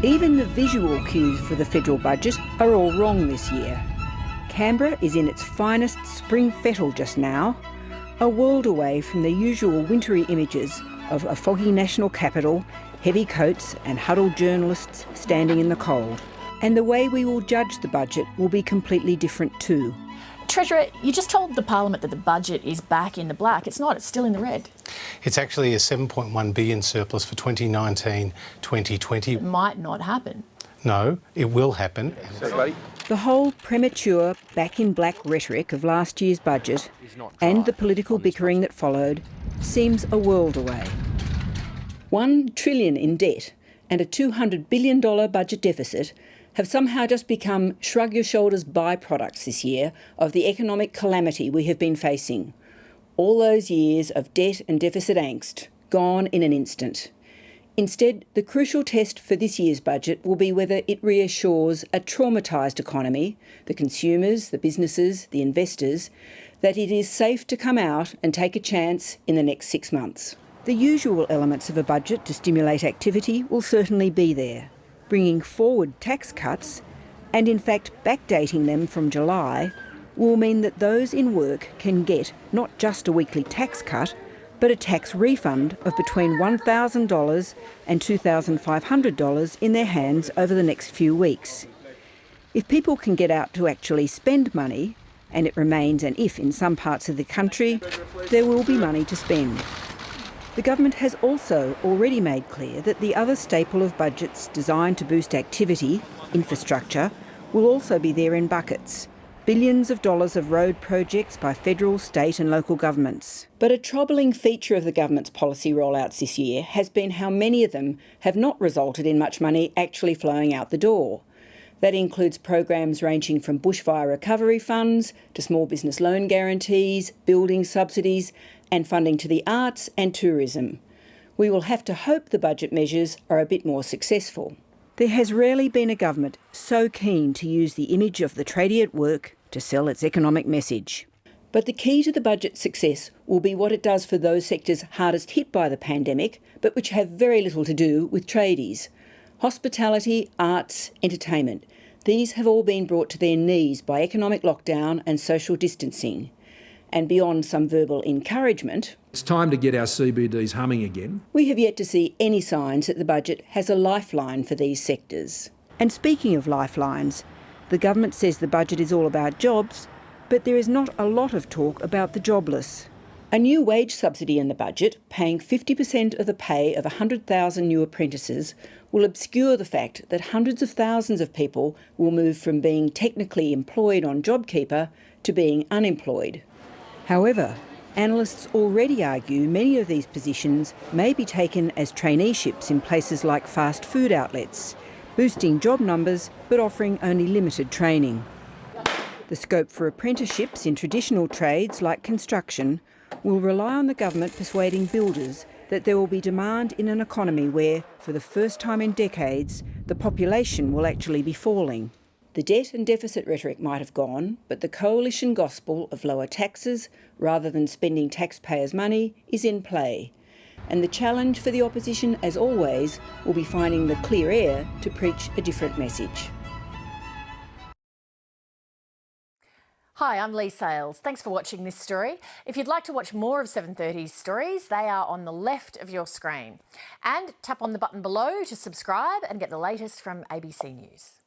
Even the visual cues for the federal budget are all wrong this year. Canberra is in its finest spring fettle just now, a world away from the usual wintry images of a foggy national capital, heavy coats and huddled journalists standing in the cold. And the way we will judge the budget will be completely different too. Treasurer, you just told the Parliament that the budget is back in the black. It's not, it's still in the red. It's actually a $7.1 billion surplus for 2019-2020. It might not happen. No, it will happen. The whole premature back in black rhetoric of last year's budget and the political bickering that followed seems a world away. $1 trillion in debt and a $200 billion budget deficit have somehow just become shrug-your-shoulders byproducts this year of the economic calamity we have been facing. All those years of debt and deficit angst gone in an instant. Instead, the crucial test for this year's budget will be whether it reassures a traumatised economy, the consumers, the businesses, the investors, that it is safe to come out and take a chance in the next 6 months. The usual elements of a budget to stimulate activity will certainly be there. Bringing forward tax cuts, and in fact backdating them from July, will mean that those in work can get not just a weekly tax cut, but a tax refund of between $1,000 and $2,500 in their hands over the next few weeks. If people can get out to actually spend money, and it remains an if in some parts of the country, there will be money to spend. The government has also already made clear that the other staple of budgets designed to boost activity, infrastructure, will also be there in buckets. Billions of dollars of road projects by federal, state and local governments. But a troubling feature of the government's policy rollouts this year has been how many of them have not resulted in much money actually flowing out the door. That includes programs ranging from bushfire recovery funds to small business loan guarantees, building subsidies and funding to the arts and tourism. We will have to hope the budget measures are a bit more successful. There has rarely been a government so keen to use the image of the tradie at work to sell its economic message. But the key to the budget's success will be what it does for those sectors hardest hit by the pandemic, but which have very little to do with tradies. Hospitality, arts, entertainment. These have all been brought to their knees by economic lockdown and social distancing. And beyond some verbal encouragement, it's time to get our CBDs humming again. We have yet to see any signs that the budget has a lifeline for these sectors. And speaking of lifelines, the government says the budget is all about jobs, but there is not a lot of talk about the jobless. A new wage subsidy in the budget, paying 50% of the pay of 100,000 new apprentices, will obscure the fact that hundreds of thousands of people will move from being technically employed on JobKeeper to being unemployed. However, analysts already argue many of these positions may be taken as traineeships in places like fast food outlets, boosting job numbers but offering only limited training. The scope for apprenticeships in traditional trades like construction will rely on the government persuading builders that there will be demand in an economy where, for the first time in decades, the population will actually be falling. The debt and deficit rhetoric might have gone, but the coalition gospel of lower taxes rather than spending taxpayers' money is in play. And the challenge for the opposition, as always, will be finding the clear air to preach a different message. Hi, I'm Lee Sales. Thanks for watching this story. If you'd like to watch more of 730's stories, they are on the left of your screen. And tap on the button below to subscribe and get the latest from ABC News.